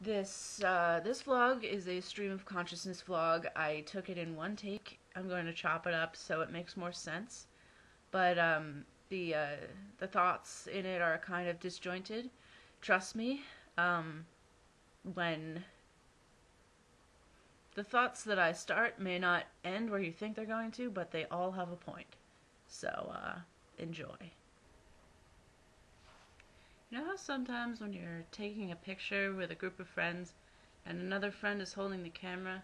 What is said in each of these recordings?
This vlog is a stream of consciousness vlog. I took it in one take. I'm going to chop it up so it makes more sense. But the thoughts in it are kind of disjointed. Trust me, when the thoughts that I start may not end where you think they're going to, but they all have a point. So enjoy. You know how sometimes when you're taking a picture with a group of friends and another friend is holding the camera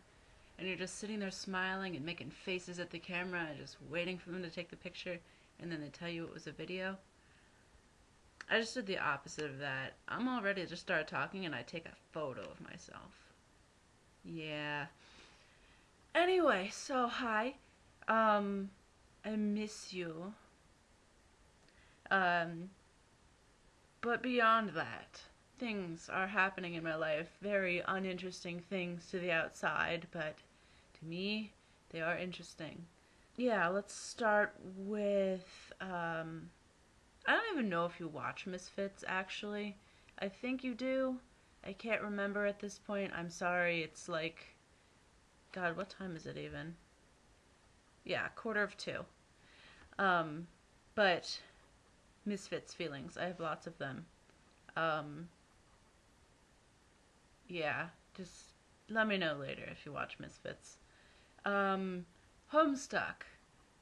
and you're just sitting there smiling and making faces at the camera and just waiting for them to take the picture and then they tell you it was a video? I just did the opposite of that. I'm all ready to just start talking and I take a photo of myself. Yeah. Anyway, so hi. I miss you. Um, But beyond that, things are happening in my life, very uninteresting things to the outside, but to me, they are interesting. Yeah, let's start with, I don't even know if you watch Misfits, actually. I think you do. I can't remember at this point. I'm sorry, it's like, God, what time is it even? Yeah, 1:45. Um, but Misfits feelings, I have lots of them. Um, Yeah, just let me know later if you watch Misfits. Um, Homestuck.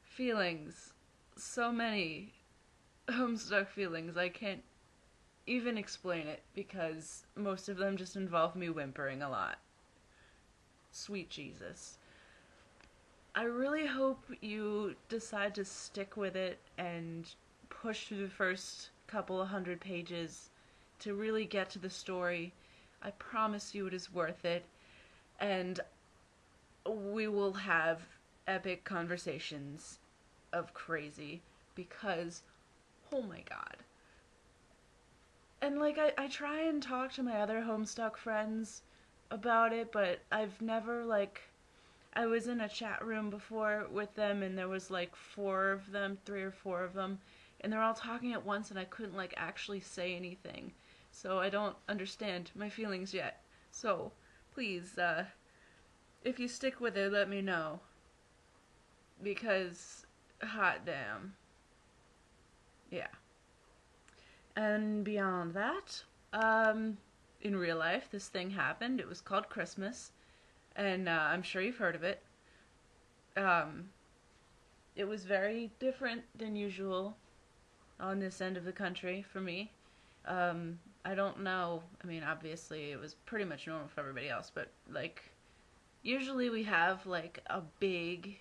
Feelings. So many Homestuck feelings. I can't even explain it because most of them just involve me whimpering a lot. Sweet Jesus. I really hope you decide to stick with it and push through the first couple of hundred pages to really get to the story. I promise you it is worth it. And we will have epic conversations of crazy because, oh my god. And like, I try and talk to my other Homestuck friends about it, but I've never, like, I was in a chat room before with them and there was like four of them, three or four of them, and they're all talking at once and I couldn't like actually say anything. So I don't understand my feelings yet. So please, if you stick with it, let me know. Because, hot damn. Yeah. And beyond that, in real life, this thing happened. It was called Christmas, and I'm sure you've heard of it. Um, it was very different than usual on this end of the country for me. I don't know. I mean, obviously, it was pretty much normal for everybody else, but like, usually we have like a big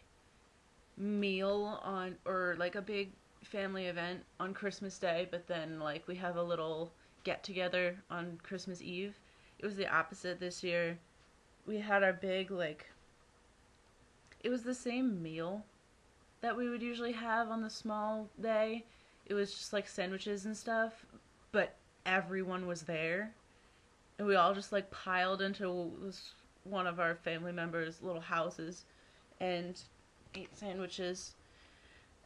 meal on, or like a big family event on Christmas Day, but then like we have a little get together on Christmas Eve. It was the opposite this year. We had our big, like, it was the same meal that we would usually have on the small day. It was just like sandwiches and stuff, but everyone was there. And we all just like piled into this, one of our family members' little houses and ate sandwiches.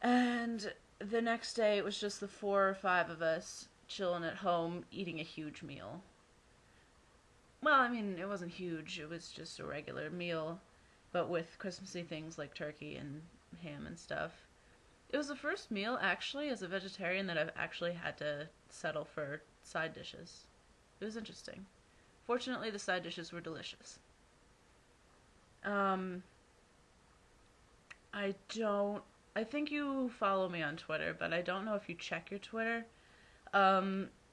And the next day it was just the four or five of us chilling at home eating a huge meal. Well, I mean, it wasn't huge, it was just a regular meal, but with Christmassy things like turkey and ham and stuff. It was the first meal, actually, as a vegetarian, that I've actually had to settle for side dishes. It was interesting. Fortunately, the side dishes were delicious. Um, I don't. I think you follow me on Twitter, but I don't know if you check your Twitter.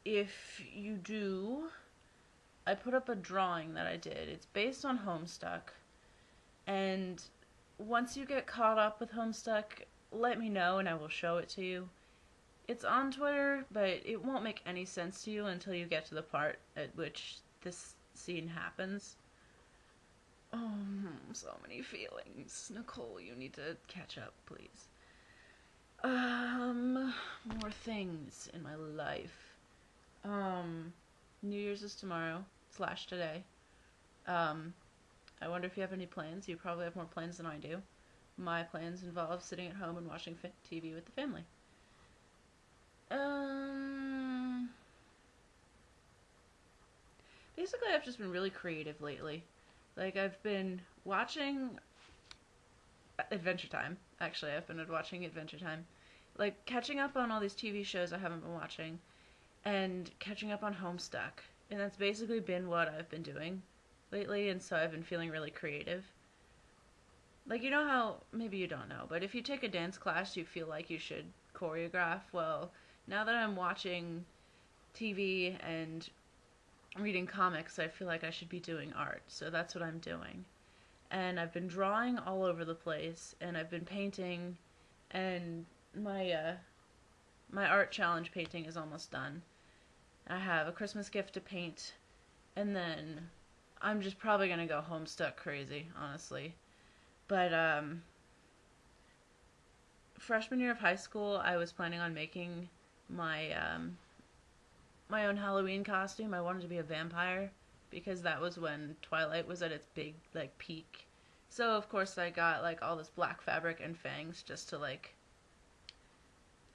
If you do, I put up a drawing that I did. It's based on Homestuck, and once you get caught up with Homestuck, let me know and I will show it to you. It's on Twitter, but it won't make any sense to you until you get to the part at which this scene happens. Oh, so many feelings. Nicole, you need to catch up, please. More things in my life. Um, New Year's is tomorrow slash today. Um, I wonder if you have any plans. You probably have more plans than I do. My plans involve sitting at home and watching TV with the family. Um, basically I've just been really creative lately. Like I've been watching Adventure Time. Actually, I've been watching Adventure Time. Like catching up on all these TV shows I haven't been watching and catching up on Homestuck. And that's basically been what I've been doing lately, and so I've been feeling really creative. Like, you know how, maybe you don't know, but if you take a dance class, you feel like you should choreograph. Well, now that I'm watching TV and reading comics, I feel like I should be doing art. So that's what I'm doing. And I've been drawing all over the place, and I've been painting, and my art challenge painting is almost done. I have a Christmas gift to paint, and then I'm just probably gonna go Homestuck crazy, honestly. But freshman year of high school, I was planning on making my my own Halloween costume. I wanted to be a vampire because that was when Twilight was at its big like peak. So of course I got like all this black fabric and fangs just to like,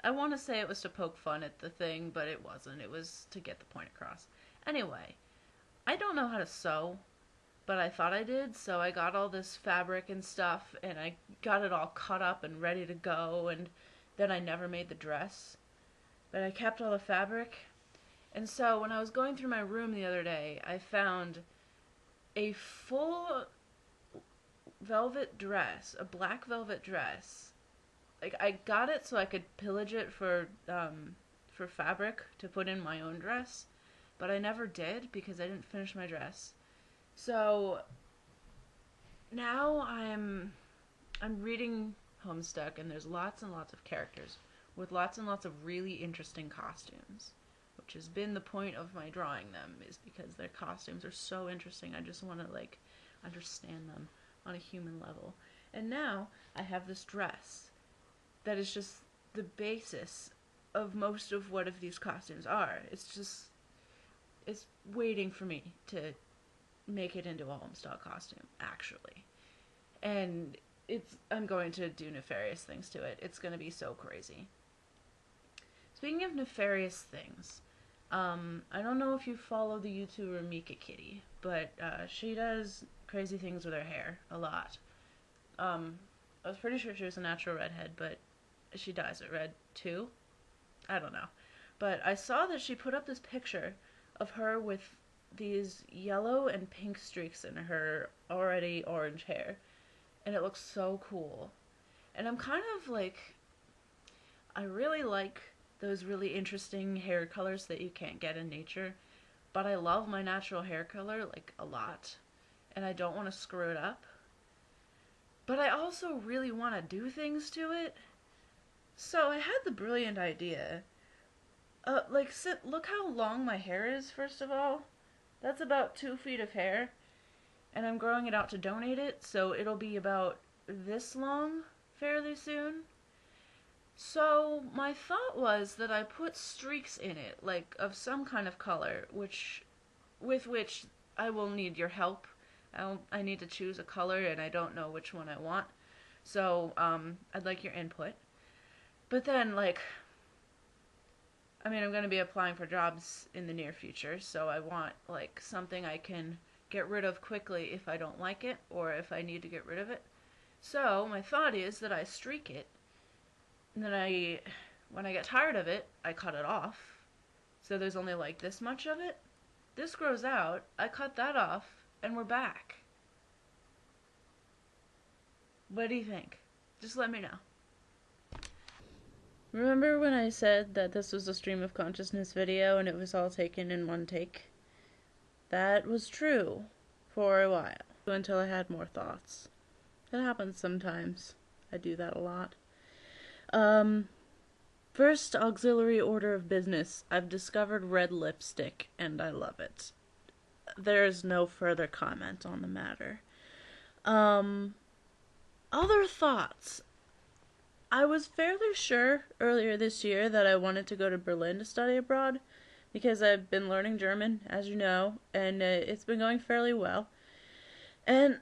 I want to say it was to poke fun at the thing, but it wasn't. It was to get the point across. Anyway, I don't know how to sew, but I thought I did, so I got all this fabric and stuff, and I got it all cut up and ready to go, and then I never made the dress. But I kept all the fabric, and so when I was going through my room the other day, I found a full velvet dress, a black velvet dress. Like, I got it so I could pillage it for fabric to put in my own dress, but I never did because I didn't finish my dress. So now I'm reading Homestuck, and there's lots and lots of characters with lots and lots of really interesting costumes, which has been the point of my drawing them, is because their costumes are so interesting. I just want to like understand them on a human level. And now I have this dress that is just the basis of most of what of these costumes are. It's waiting for me to make it into a Homestuck costume, actually. And I'm going to do nefarious things to it. It's going to be so crazy. Speaking of nefarious things, I don't know if you follow the YouTuber Mika Kitty, but she does crazy things with her hair a lot. I was pretty sure she was a natural redhead, but she dyes it red too. I don't know. But I saw that she put up this picture of her with these yellow and pink streaks in her already orange hair. And it looks so cool. And I'm kind of like, I really like those really interesting hair colors that you can't get in nature. But I love my natural hair color, like, a lot. And I don't want to screw it up. But I also really want to do things to it. So I had the brilliant idea. Look how long my hair is, first of all. That's about 2 feet of hair. And I'm growing it out to donate it, so it'll be about this long fairly soon. So my thought was that I put streaks in it, like of some kind of color, with which I will need your help. I need to choose a color, and I don't know which one I want. So I'd like your input. But then, like, I mean, I'm going to be applying for jobs in the near future, so I want, like, something I can get rid of quickly if I don't like it, or if I need to get rid of it. So, my thought is that I streak it, and then when I get tired of it, I cut it off. So there's only, like, this much of it. This grows out, I cut that off, and we're back. What do you think? Just let me know. Remember when I said that this was a stream of consciousness video and it was all taken in one take? That was true for a while, until I had more thoughts. It happens sometimes. I do that a lot. First auxiliary order of business. I've discovered red lipstick and I love it. There's no further comment on the matter. Other thoughts. I was fairly sure earlier this year that I wanted to go to Berlin to study abroad, because I've been learning German, as you know, and it's been going fairly well. And,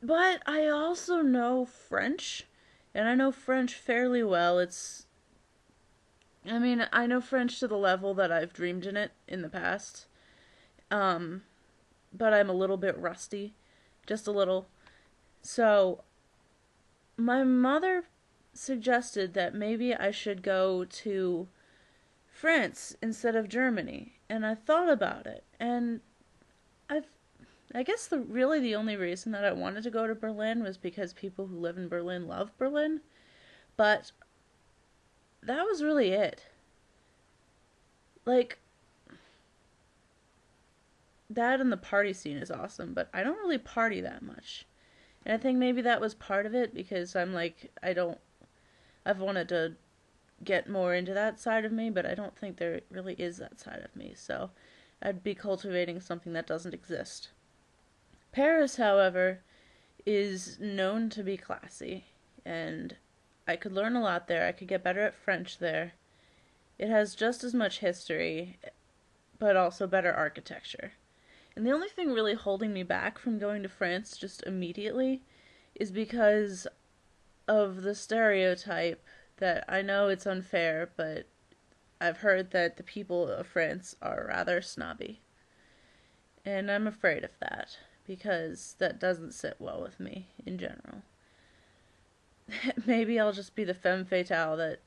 but I also know French, and I know French fairly well. It's I mean, I know French to the level that I've dreamed in it in the past. Um, but I'm a little bit rusty. Just a little. So, my mother suggested that maybe I should go to France instead of Germany. And I thought about it. And I've I guess the only reason that I wanted to go to Berlin was because people who live in Berlin love Berlin, but that was really it. Like, that and the party scene is awesome, but I don't really party that much. And I think maybe that was part of it because I'm like, I've wanted to get more into that side of me, but I don't think there really is that side of me, so I'd be cultivating something that doesn't exist. Paris, however, is known to be classy, and I could learn a lot there. I could get better at French there. It has just as much history, but also better architecture. And the only thing really holding me back from going to France just immediately is because of the stereotype that I know it's unfair, but I've heard that the people of France are rather snobby. And I'm afraid of that, because that doesn't sit well with me in general. Maybe I'll just be the femme fatale that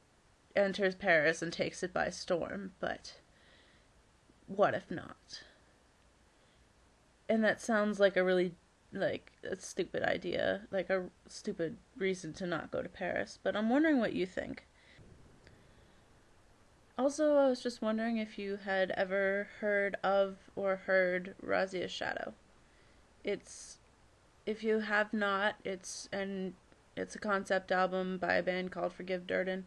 enters Paris and takes it by storm, but what if not? And that sounds like a really, like, a stupid idea, like a stupid reason to not go to Paris, but I'm wondering what you think. Also, I was just wondering if you had ever heard of or heard Razia's Shadow. It's, if you have not, it's a concept album by a band called Forgive Durden,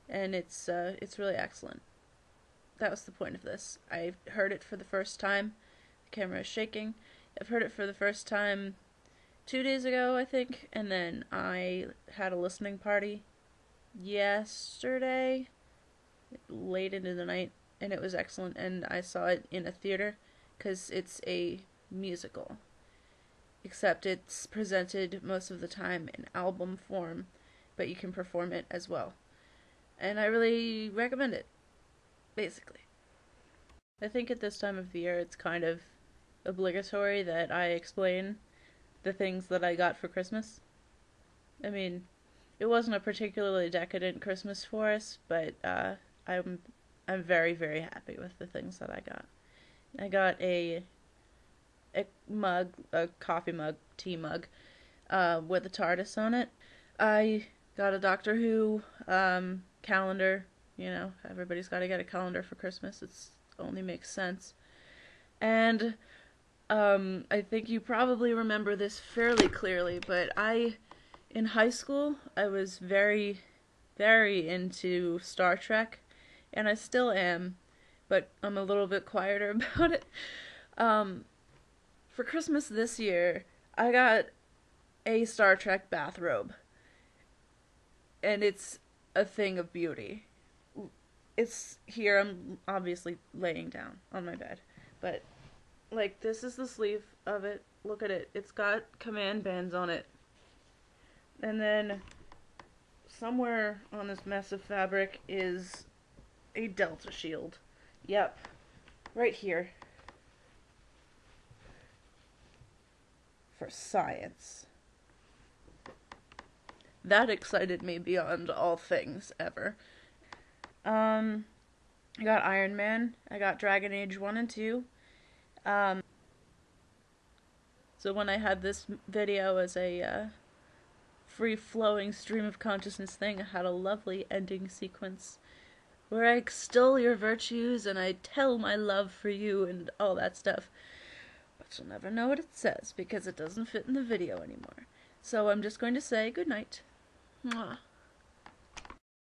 and it's really excellent. That was the point of this. I heard it for the first time. The camera is shaking. I've heard it for the first time 2 days ago, I think, and then I had a listening party yesterday, late into the night, and it was excellent, and I saw it in a theater, because it's a musical. Except it's presented most of the time in album form, but you can perform it as well. And I really recommend it, basically. I think at this time of the year it's kind of obligatory that I explain the things that I got for Christmas. I mean, it wasn't a particularly decadent Christmas for us, but I'm very, very happy with the things that I got. I got a mug, a coffee mug, tea mug, with a TARDIS on it. I got a Doctor Who calendar. You know, everybody's got to get a calendar for Christmas. It only makes sense. And I think you probably remember this fairly clearly, but in high school, I was very, very into Star Trek, and I still am, but I'm a little bit quieter about it. For Christmas this year, I got a Star Trek bathrobe, and it's a thing of beauty. It's here, I'm obviously laying down on my bed, but, like, this is the sleeve of it. Look at it. It's got command bands on it. And then, somewhere on this mess of fabric is a Delta shield. Yep. Right here. For science. That excited me beyond all things ever. I got Iron Man. I got Dragon Age 1 and 2. So when I had this video as a free-flowing stream of consciousness thing, I had a lovely ending sequence where I extol your virtues and I tell my love for you and all that stuff. But you'll never know what it says because it doesn't fit in the video anymore. So I'm just going to say goodnight. Mwah.